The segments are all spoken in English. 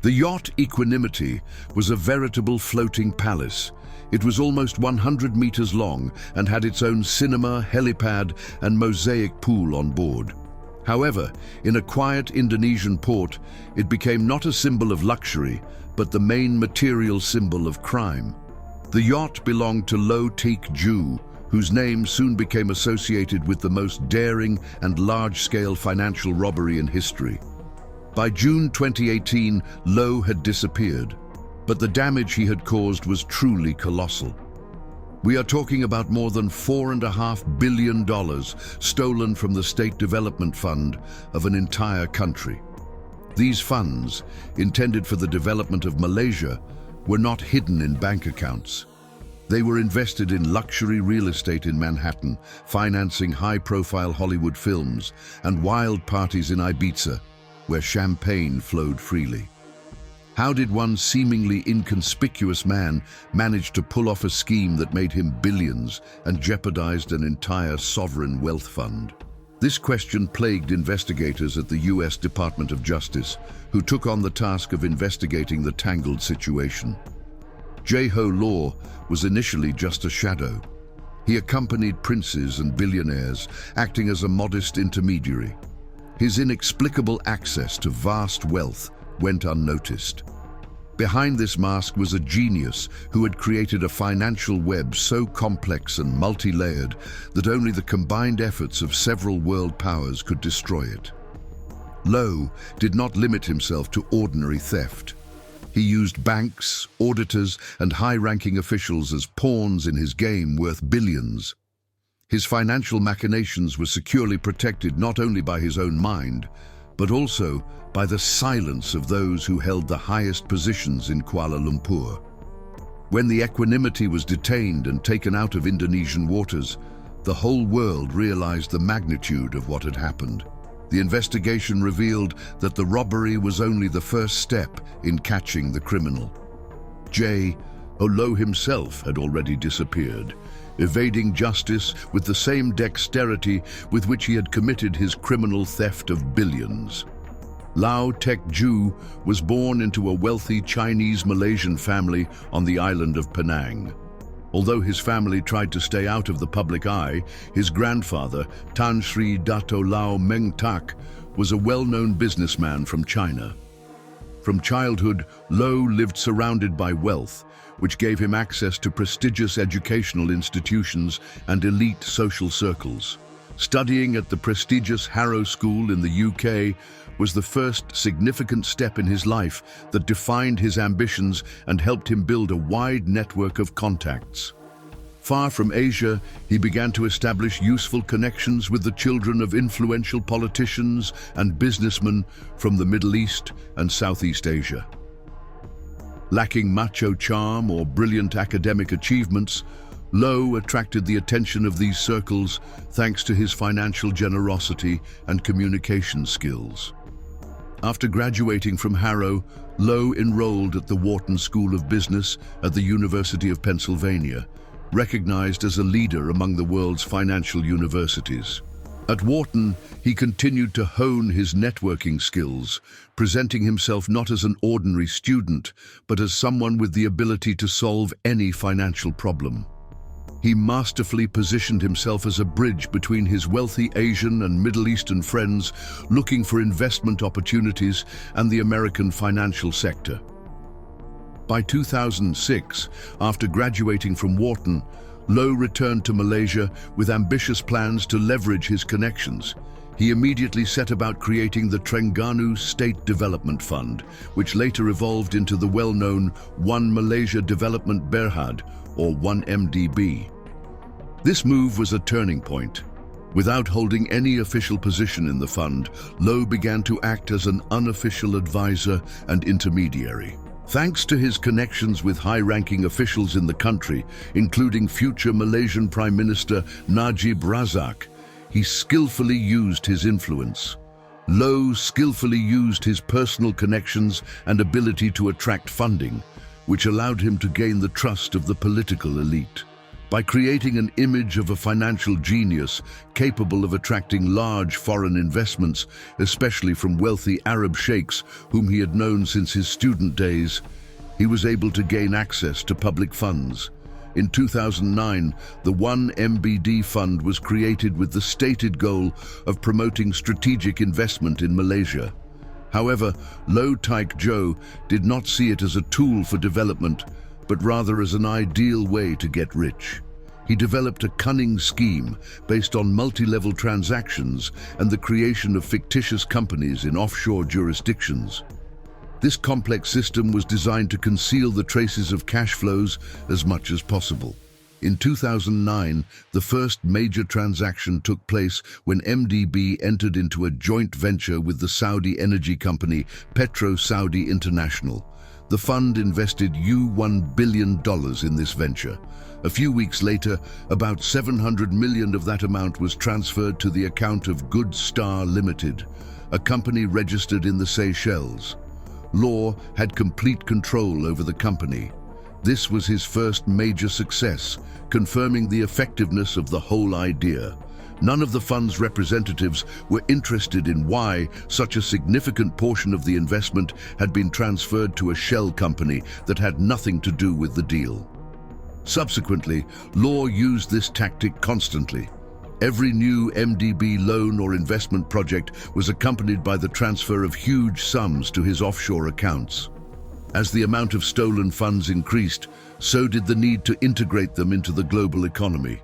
The yacht Equanimity was a veritable floating palace. It was almost 100 meters long and had its own cinema, helipad, and mosaic pool on board. However, in a quiet Indonesian port, it became not a symbol of luxury, but the main material symbol of crime. The yacht belonged to Low JHO, whose name soon became associated with the most daring and large-scale financial robbery in history. By June 2018, Low had disappeared, but the damage he had caused was truly colossal. We are talking about more than $4.5 billion stolen from the State Development Fund of an entire country. These funds, intended for the development of Malaysia, were not hidden in bank accounts. They were invested in luxury real estate in Manhattan, financing high-profile Hollywood films and wild parties in Ibiza, where champagne flowed freely. How did one seemingly inconspicuous man manage to pull off a scheme that made him billions and jeopardized an entire sovereign wealth fund? This question plagued investigators at the US Department of Justice, who took on the task of investigating the tangled situation. JHO Law was initially just a shadow. He accompanied princes and billionaires, acting as a modest intermediary. His inexplicable access to vast wealth went unnoticed. Behind this mask was a genius who had created a financial web so complex and multi-layered that only the combined efforts of several world powers could destroy it. Low did not limit himself to ordinary theft. He used banks, auditors, and high-ranking officials as pawns in his game worth billions. His financial machinations were securely protected not only by his own mind, but also by the silence of those who held the highest positions in Kuala Lumpur. When the Equanimity was detained and taken out of Indonesian waters, the whole world realized the magnitude of what had happened. The investigation revealed that the robbery was only the first step in catching the criminal. JHO Low himself had already disappeared, evading justice with the same dexterity with which he had committed his criminal theft of billions. Low JHO was born into a wealthy Chinese-Malaysian family on the island of Penang. Although his family tried to stay out of the public eye, his grandfather, Tan Sri Dato Lau Meng Tak, was a well-known businessman from China. From childhood, Low lived surrounded by wealth, which gave him access to prestigious educational institutions and elite social circles. Studying at the prestigious Harrow School in the UK was the first significant step in his life that defined his ambitions and helped him build a wide network of contacts. Far from Asia, he began to establish useful connections with the children of influential politicians and businessmen from the Middle East and Southeast Asia. Lacking macho charm or brilliant academic achievements, Low attracted the attention of these circles thanks to his financial generosity and communication skills. After graduating from Harrow, Low enrolled at the Wharton School of Business at the University of Pennsylvania, recognized as a leader among the world's financial universities. At Wharton, he continued to hone his networking skills, presenting himself not as an ordinary student, but as someone with the ability to solve any financial problem. He masterfully positioned himself as a bridge between his wealthy Asian and Middle Eastern friends looking for investment opportunities and the American financial sector. By 2006, after graduating from Wharton, Low returned to Malaysia with ambitious plans to leverage his connections. He immediately set about creating the Terengganu State Development Fund, which later evolved into the well-known One Malaysia Development Berhad, or 1MDB. This move was a turning point. Without holding any official position in the fund, Low began to act as an unofficial advisor and intermediary. Thanks to his connections with high-ranking officials in the country, including future Malaysian Prime Minister Najib Razak, he skillfully used his influence. Low skillfully used his personal connections and ability to attract funding, which allowed him to gain the trust of the political elite. By creating an image of a financial genius capable of attracting large foreign investments, especially from wealthy Arab sheikhs whom he had known since his student days, he was able to gain access to public funds. In 2009, the 1MBD fund was created with the stated goal of promoting strategic investment in Malaysia. However, Low Taek Joe did not see it as a tool for development, but rather as an ideal way to get rich. He developed a cunning scheme based on multi-level transactions and the creation of fictitious companies in offshore jurisdictions. This complex system was designed to conceal the traces of cash flows as much as possible. In 2009, the first major transaction took place when MDB entered into a joint venture with the Saudi energy company Petro Saudi International. The fund invested $1 billion in this venture. A few weeks later, about 700 million of that amount was transferred to the account of Good Star Limited, a company registered in the Seychelles. Law had complete control over the company. This was his first major success, confirming the effectiveness of the whole idea. None of the fund's representatives were interested in why such a significant portion of the investment had been transferred to a shell company that had nothing to do with the deal. Subsequently, Law used this tactic constantly. Every new MDB loan or investment project was accompanied by the transfer of huge sums to his offshore accounts. As the amount of stolen funds increased, so did the need to integrate them into the global economy.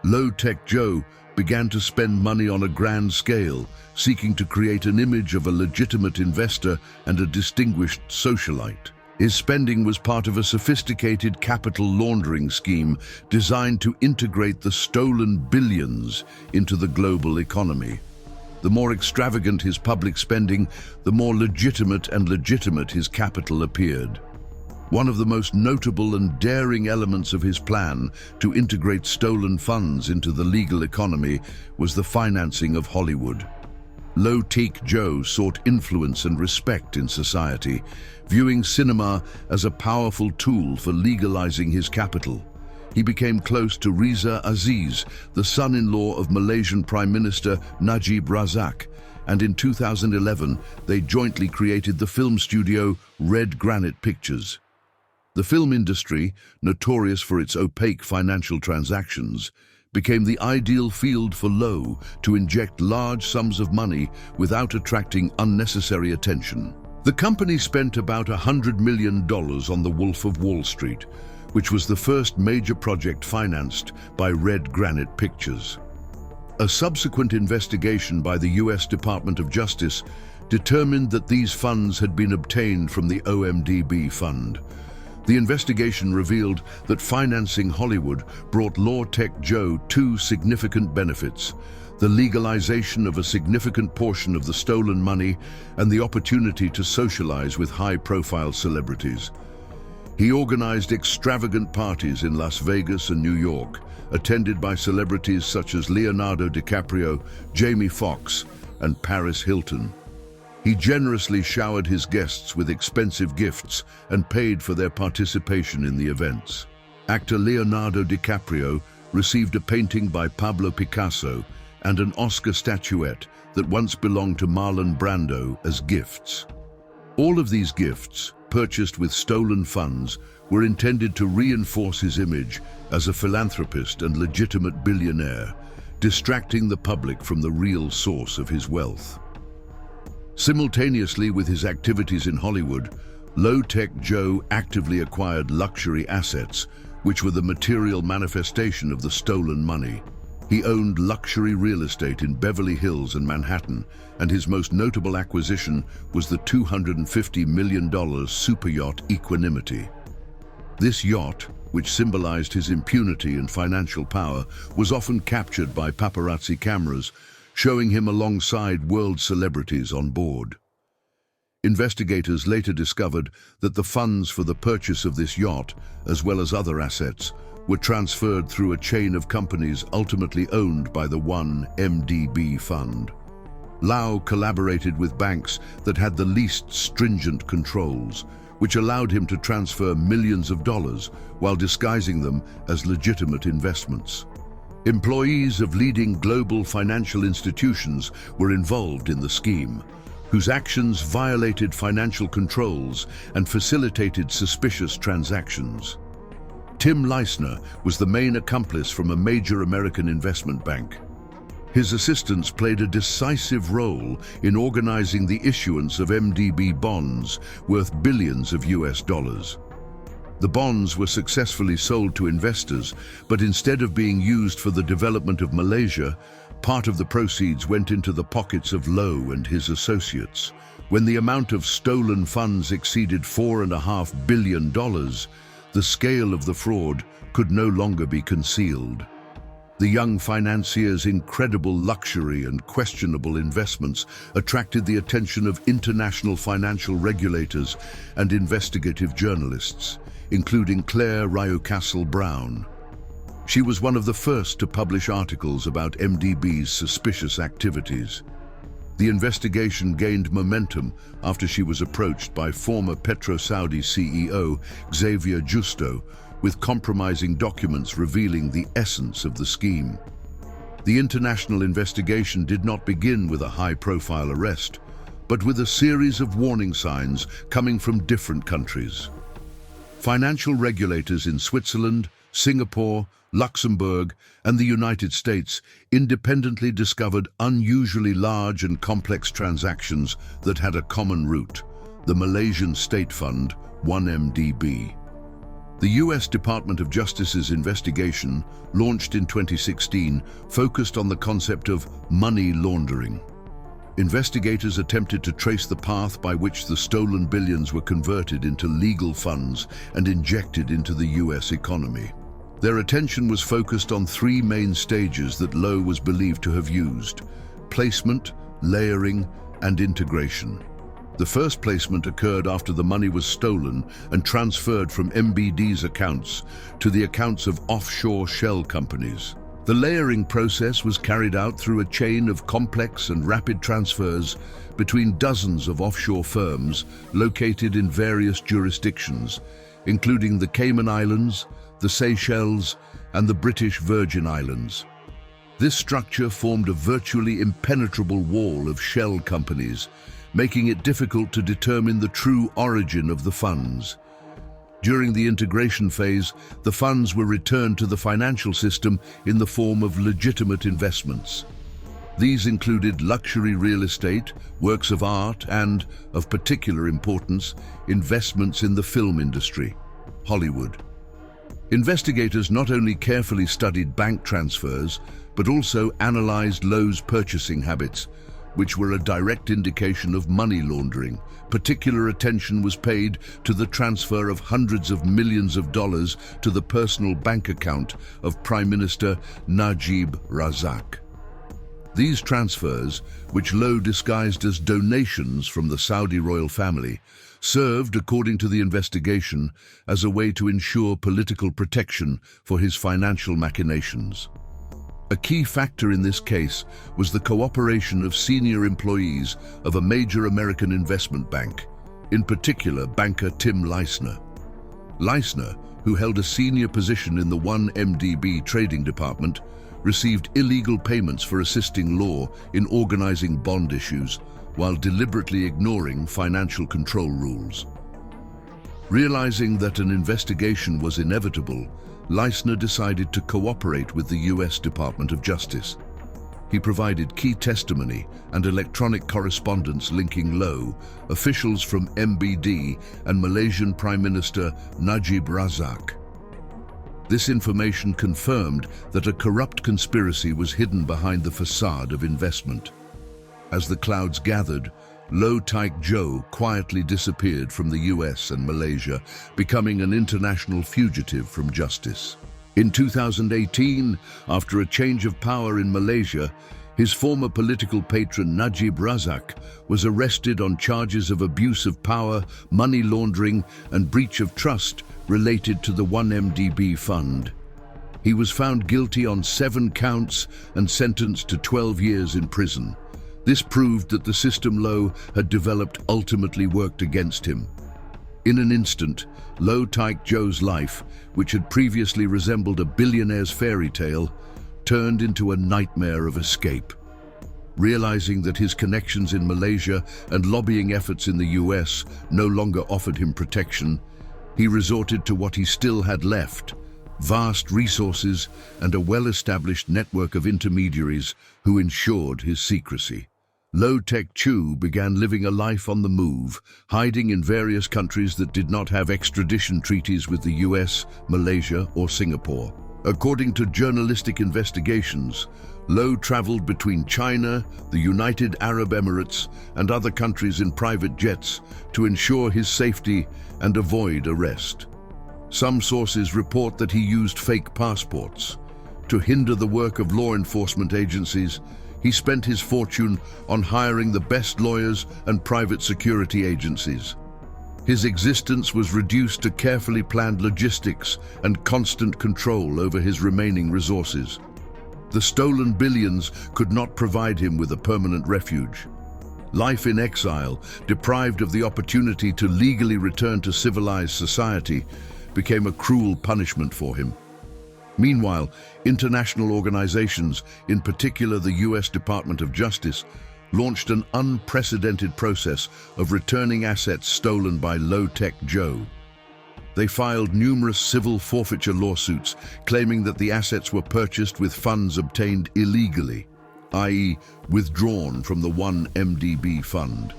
Low Taek Joe began to spend money on a grand scale, seeking to create an image of a legitimate investor and a distinguished socialite. His spending was part of a sophisticated capital laundering scheme designed to integrate the stolen billions into the global economy. The more extravagant his public spending, the more legitimate his capital appeared. One of the most notable and daring elements of his plan to integrate stolen funds into the legal economy was the financing of Hollywood. Low Taek Joe sought influence and respect in society, viewing cinema as a powerful tool for legalizing his capital. He became close to Riza Aziz, the son-in-law of Malaysian Prime Minister Najib Razak, and in 2011 they jointly created the film studio Red Granite Pictures. The film industry, notorious for its opaque financial transactions, became the ideal field for Low to inject large sums of money without attracting unnecessary attention. The company spent about $100 million on The Wolf of Wall Street, which was the first major project financed by Red Granite Pictures. A subsequent investigation by the US Department of Justice determined that these funds had been obtained from the OMDB fund. The investigation revealed that financing Hollywood brought Low Taek Joe two significant benefits: the legalization of a significant portion of the stolen money and the opportunity to socialize with high-profile celebrities. He organized extravagant parties in Las Vegas and New York, attended by celebrities such as Leonardo DiCaprio, Jamie Foxx, and Paris Hilton. He generously showered his guests with expensive gifts and paid for their participation in the events. Actor Leonardo DiCaprio received a painting by Pablo Picasso and an Oscar statuette that once belonged to Marlon Brando as gifts. All of these gifts, purchased with stolen funds, were intended to reinforce his image as a philanthropist and legitimate billionaire, distracting the public from the real source of his wealth. Simultaneously with his activities in Hollywood, Low Taek Joe actively acquired luxury assets, which were the material manifestation of the stolen money. He owned luxury real estate in Beverly Hills and Manhattan, and his most notable acquisition was the $250 million superyacht Equanimity. This yacht, which symbolized his impunity and financial power, was often captured by paparazzi cameras, showing him alongside world celebrities on board. Investigators later discovered that the funds for the purchase of this yacht, as well as other assets, were transferred through a chain of companies ultimately owned by the 1MDB fund. Lau collaborated with banks that had the least stringent controls, which allowed him to transfer millions of dollars while disguising them as legitimate investments. Employees of leading global financial institutions were involved in the scheme, whose actions violated financial controls and facilitated suspicious transactions. Tim Leissner was the main accomplice from a major American investment bank. His assistants played a decisive role in organizing the issuance of MDB bonds worth billions of US dollars. The bonds were successfully sold to investors, but instead of being used for the development of Malaysia, part of the proceeds went into the pockets of Low and his associates. When the amount of stolen funds exceeded $4.5 billion, the scale of the fraud could no longer be concealed. The young financier's incredible luxury and questionable investments attracted the attention of international financial regulators and investigative journalists, including Claire Ryocastle-Brown. She was one of the first to publish articles about MDB's suspicious activities. The investigation gained momentum after she was approached by former PetroSaudi CEO Xavier Justo with compromising documents revealing the essence of the scheme. The international investigation did not begin with a high-profile arrest, but with a series of warning signs coming from different countries. Financial regulators in Switzerland, Singapore, Luxembourg, and the United States independently discovered unusually large and complex transactions that had a common root: the Malaysian State Fund, 1MDB. The US Department of Justice's investigation, launched in 2016, focused on the concept of money laundering. Investigators attempted to trace the path by which the stolen billions were converted into legal funds and injected into the US economy. Their attention was focused on three main stages that Low was believed to have used: placement, layering, and integration. The first placement occurred after the money was stolen and transferred from MBD's accounts to the accounts of offshore shell companies. The layering process was carried out through a chain of complex and rapid transfers between dozens of offshore firms located in various jurisdictions, including the Cayman Islands, the Seychelles, and the British Virgin Islands. This structure formed a virtually impenetrable wall of shell companies, making it difficult to determine the true origin of the funds. During the integration phase, the funds were returned to the financial system in the form of legitimate investments. These included luxury real estate, works of art, and, of particular importance, investments in the film industry, Hollywood. Investigators not only carefully studied bank transfers, but also analyzed Low's purchasing habits, which were a direct indication of money laundering. Particular attention was paid to the transfer of hundreds of millions of dollars to the personal bank account of Prime Minister Najib Razak. These transfers, which Low disguised as donations from the Saudi royal family, served, according to the investigation, as a way to ensure political protection for his financial machinations. A key factor in this case was the cooperation of senior employees of a major American investment bank, in particular banker Tim Leissner. Leissner, who held a senior position in the 1MDB trading department, received illegal payments for assisting Law in organizing bond issues while deliberately ignoring financial control rules. Realizing that an investigation was inevitable, Leissner decided to cooperate with the US Department of Justice. He provided key testimony and electronic correspondence linking Low, officials from MBD, and Malaysian Prime Minister Najib Razak. This information confirmed that a corrupt conspiracy was hidden behind the facade of investment. As the clouds gathered, Low Taek Jo quietly disappeared from the US and Malaysia, becoming an international fugitive from justice. In 2018, after a change of power in Malaysia, his former political patron Najib Razak was arrested on charges of abuse of power, money laundering, and breach of trust related to the 1MDB fund. He was found guilty on 7 counts and sentenced to 12 years in prison. This proved that the system Low had developed ultimately worked against him. In an instant, JHO's life, which had previously resembled a billionaire's fairy tale, turned into a nightmare of escape. Realizing that his connections in Malaysia and lobbying efforts in the US no longer offered him protection, he resorted to what he still had left: vast resources and a well-established network of intermediaries who ensured his secrecy. JHO began living a life on the move, hiding in various countries that did not have extradition treaties with the US, Malaysia, or Singapore. According to journalistic investigations, Low traveled between China, the United Arab Emirates, and other countries in private jets to ensure his safety and avoid arrest. Some sources report that he used fake passports. To hinder the work of law enforcement agencies, he spent his fortune on hiring the best lawyers and private security agencies. His existence was reduced to carefully planned logistics and constant control over his remaining resources. The stolen billions could not provide him with a permanent refuge. Life in exile, deprived of the opportunity to legally return to civilized society, became a cruel punishment for him. Meanwhile, international organizations, in particular the US Department of Justice, launched an unprecedented process of returning assets stolen by JHO. They filed numerous civil forfeiture lawsuits claiming that the assets were purchased with funds obtained illegally, i.e., withdrawn from the 1MDB fund.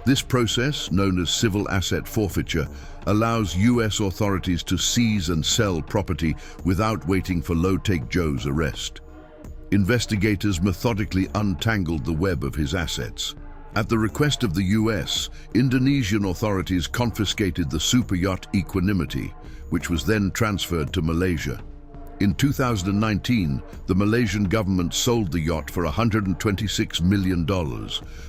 This process, known as civil asset forfeiture, allows US authorities to seize and sell property without waiting for JHO's arrest. Investigators methodically untangled the web of his assets. At the request of the US, Indonesian authorities confiscated the superyacht Equanimity, which was then transferred to Malaysia. In 2019, the Malaysian government sold the yacht for $126 million,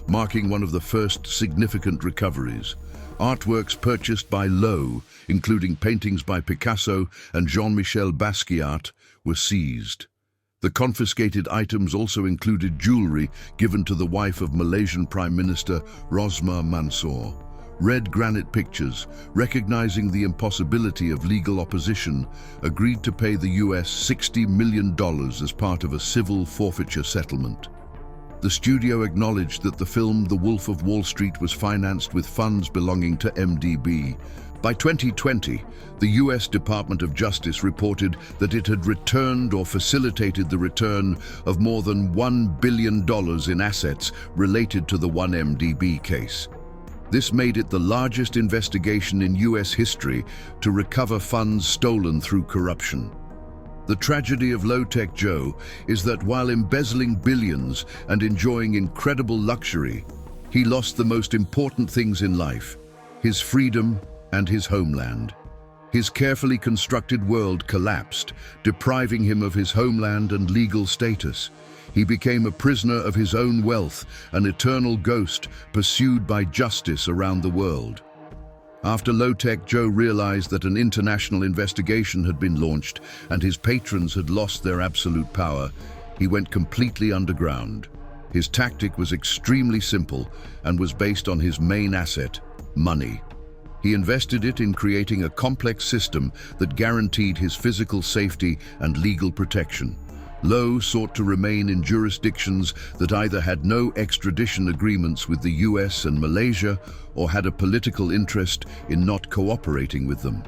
marking one of the first significant recoveries. Artworks purchased by Low, including paintings by Picasso and Jean-Michel Basquiat, were seized. The confiscated items also included jewelry given to the wife of Malaysian Prime Minister Rosmah Mansor. Red Granite Pictures, recognizing the impossibility of legal opposition, agreed to pay the US $60 million as part of a civil forfeiture settlement. The studio acknowledged that the film The Wolf of Wall Street was financed with funds belonging to MDB. By 2020, the US Department of Justice reported that it had returned or facilitated the return of more than $1 billion in assets related to the 1MDB case. This made it the largest investigation in US history to recover funds stolen through corruption. The tragedy of JHO is that while embezzling billions and enjoying incredible luxury, he lost the most important things in life: his freedom and his homeland. His carefully constructed world collapsed, depriving him of his homeland and legal status. He became a prisoner of his own wealth, an eternal ghost pursued by justice around the world. After JHO realized that an international investigation had been launched and his patrons had lost their absolute power, he went completely underground. His tactic was extremely simple and was based on his main asset, money. He invested it in creating a complex system that guaranteed his physical safety and legal protection. Low sought to remain in jurisdictions that either had no extradition agreements with the US and Malaysia or had a political interest in not cooperating with them.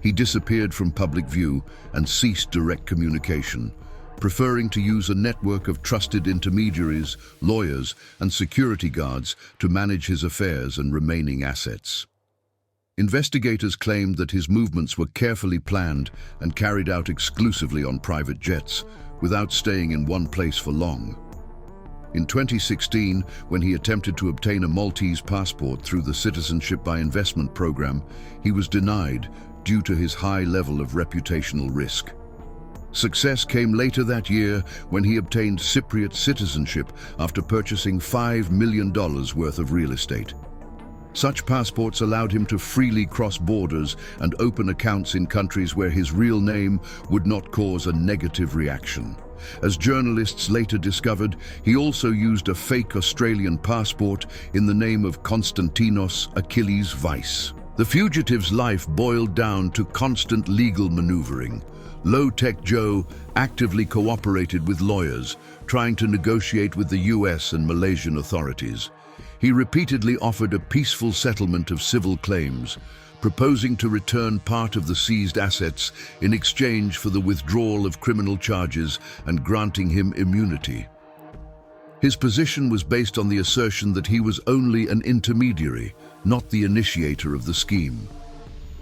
He disappeared from public view and ceased direct communication, preferring to use a network of trusted intermediaries, lawyers, and security guards to manage his affairs and remaining assets. Investigators claimed that his movements were carefully planned and carried out exclusively on private jets, without staying in one place for long. In 2016, when he attempted to obtain a Maltese passport through the Citizenship by Investment program, he was denied due to his high level of reputational risk. Success came later that year when he obtained Cypriot citizenship after purchasing $5 million worth of real estate. Such passports allowed him to freely cross borders and open accounts in countries where his real name would not cause a negative reaction. As journalists later discovered, he also used a fake Australian passport in the name of Konstantinos Achilles Weiss. The fugitive's life boiled down to constant legal maneuvering. Low-Tech Joe actively cooperated with lawyers, trying to negotiate with the US and Malaysian authorities. He repeatedly offered a peaceful settlement of civil claims, proposing to return part of the seized assets in exchange for the withdrawal of criminal charges and granting him immunity. His position was based on the assertion that he was only an intermediary, not the initiator of the scheme.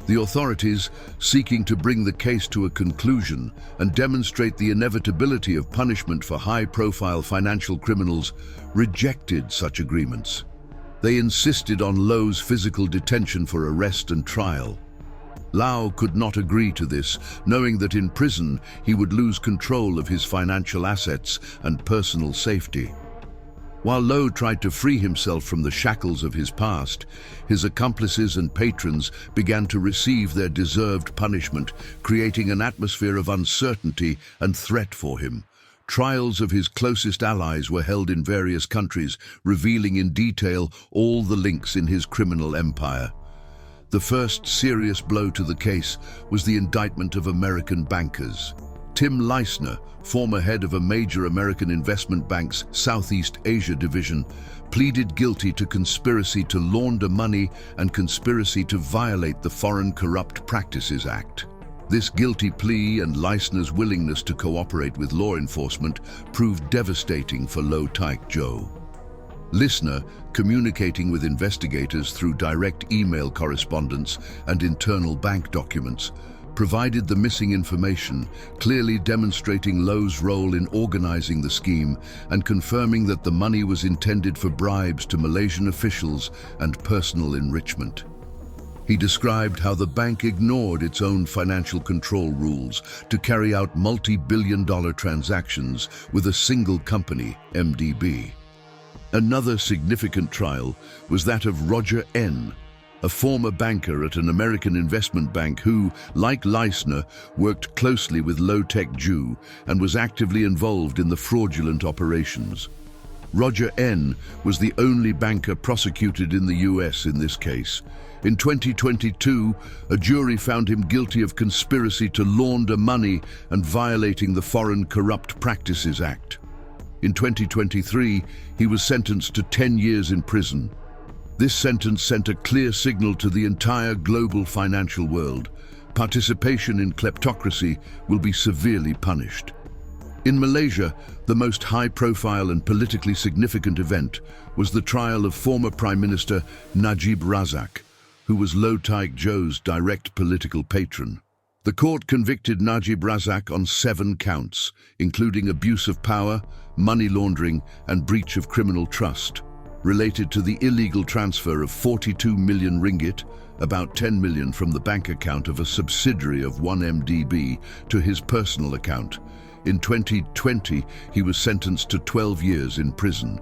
The authorities, seeking to bring the case to a conclusion and demonstrate the inevitability of punishment for high-profile financial criminals, rejected such agreements. They insisted on Low's physical detention for arrest and trial. Lau could not agree to this, knowing that in prison he would lose control of his financial assets and personal safety. While Low tried to free himself from the shackles of his past, his accomplices and patrons began to receive their deserved punishment, creating an atmosphere of uncertainty and threat for him. Trials of his closest allies were held in various countries, revealing in detail all the links in his criminal empire. The first serious blow to the case was the indictment of American bankers. Tim Leissner, former head of a major American investment bank's Southeast Asia division, pleaded guilty to conspiracy to launder money and conspiracy to violate the Foreign Corrupt Practices Act. This guilty plea and Leissner's willingness to cooperate with law enforcement proved devastating for Low-Tech Joe. Leissner, communicating with investigators through direct email correspondence and internal bank documents, provided the missing information, clearly demonstrating Low's role in organizing the scheme and confirming that the money was intended for bribes to Malaysian officials and personal enrichment. He described how the bank ignored its own financial control rules to carry out multi-billion-dollar transactions with a single company, MDB. Another significant trial was that of Roger N., a former banker at an American investment bank who, like Leissner, worked closely with Low-Tech Joe and was actively involved in the fraudulent operations. Roger N. was the only banker prosecuted in the US in this case. In 2022, a jury found him guilty of conspiracy to launder money and violating the Foreign Corrupt Practices Act. In 2023, he was sentenced to 10 years in prison. This sentence sent a clear signal to the entire global financial world. Participation in kleptocracy will be severely punished. In Malaysia, the most high-profile and politically significant event was the trial of former Prime Minister Najib Razak, who was Low-Tech Joe's direct political patron. The court convicted Najib Razak on 7 counts, including abuse of power, money laundering, and breach of criminal trust, related to the illegal transfer of 42 million ringgit, about 10 million from the bank account of a subsidiary of 1MDB to his personal account. In 2020, he was sentenced to 12 years in prison.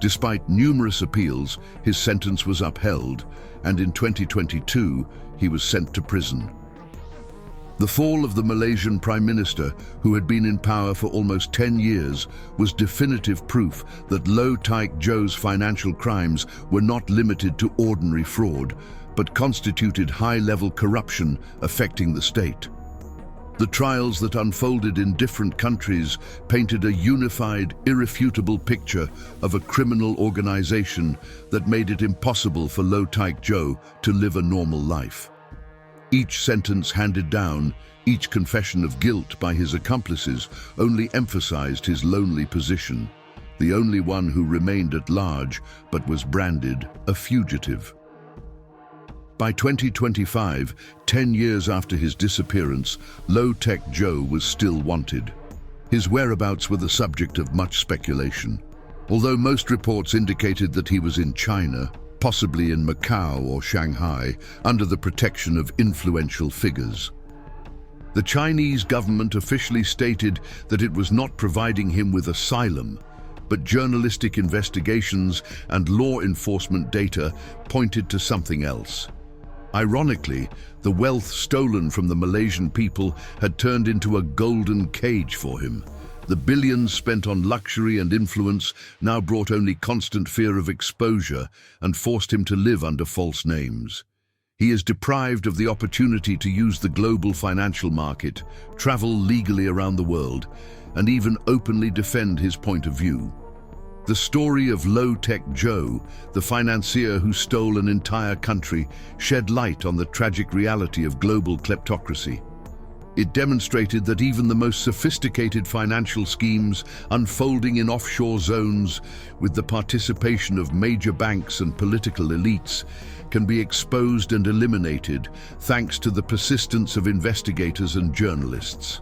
Despite numerous appeals, his sentence was upheld, and in 2022, he was sent to prison. The fall of the Malaysian Prime Minister, who had been in power for almost 10 years, was definitive proof that Low-Tech Joe's financial crimes were not limited to ordinary fraud, but constituted high-level corruption affecting the state. The trials that unfolded in different countries painted a unified, irrefutable picture of a criminal organization that made it impossible for Low-Tech Joe to live a normal life. Each sentence handed down, each confession of guilt by his accomplices only emphasized his lonely position, the only one who remained at large but was branded a fugitive. By 2025, 10 years after his disappearance, Low-Tech Joe was still wanted. His whereabouts were the subject of much speculation. Although most reports indicated that he was in China, possibly in Macau or Shanghai, under the protection of influential figures. The Chinese government officially stated that it was not providing him with asylum, but journalistic investigations and law enforcement data pointed to something else. Ironically, the wealth stolen from the Malaysian people had turned into a golden cage for him. The billions spent on luxury and influence now brought only constant fear of exposure and forced him to live under false names. He is deprived of the opportunity to use the global financial market, travel legally around the world, and even openly defend his point of view. The story of Low-Tech Joe, the financier who stole an entire country, shed light on the tragic reality of global kleptocracy. It demonstrated that even the most sophisticated financial schemes unfolding in offshore zones with the participation of major banks and political elites can be exposed and eliminated thanks to the persistence of investigators and journalists.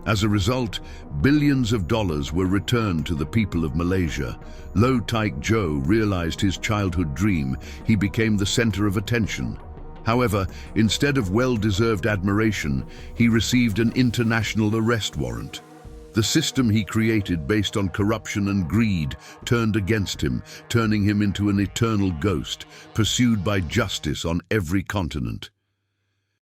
As a result, billions of dollars were returned to the people of Malaysia. Low-Tech Joe realized his childhood dream. He became the center of attention. However, instead of well-deserved admiration, he received an international arrest warrant. The system he created based on corruption and greed turned against him, turning him into an eternal ghost, pursued by justice on every continent.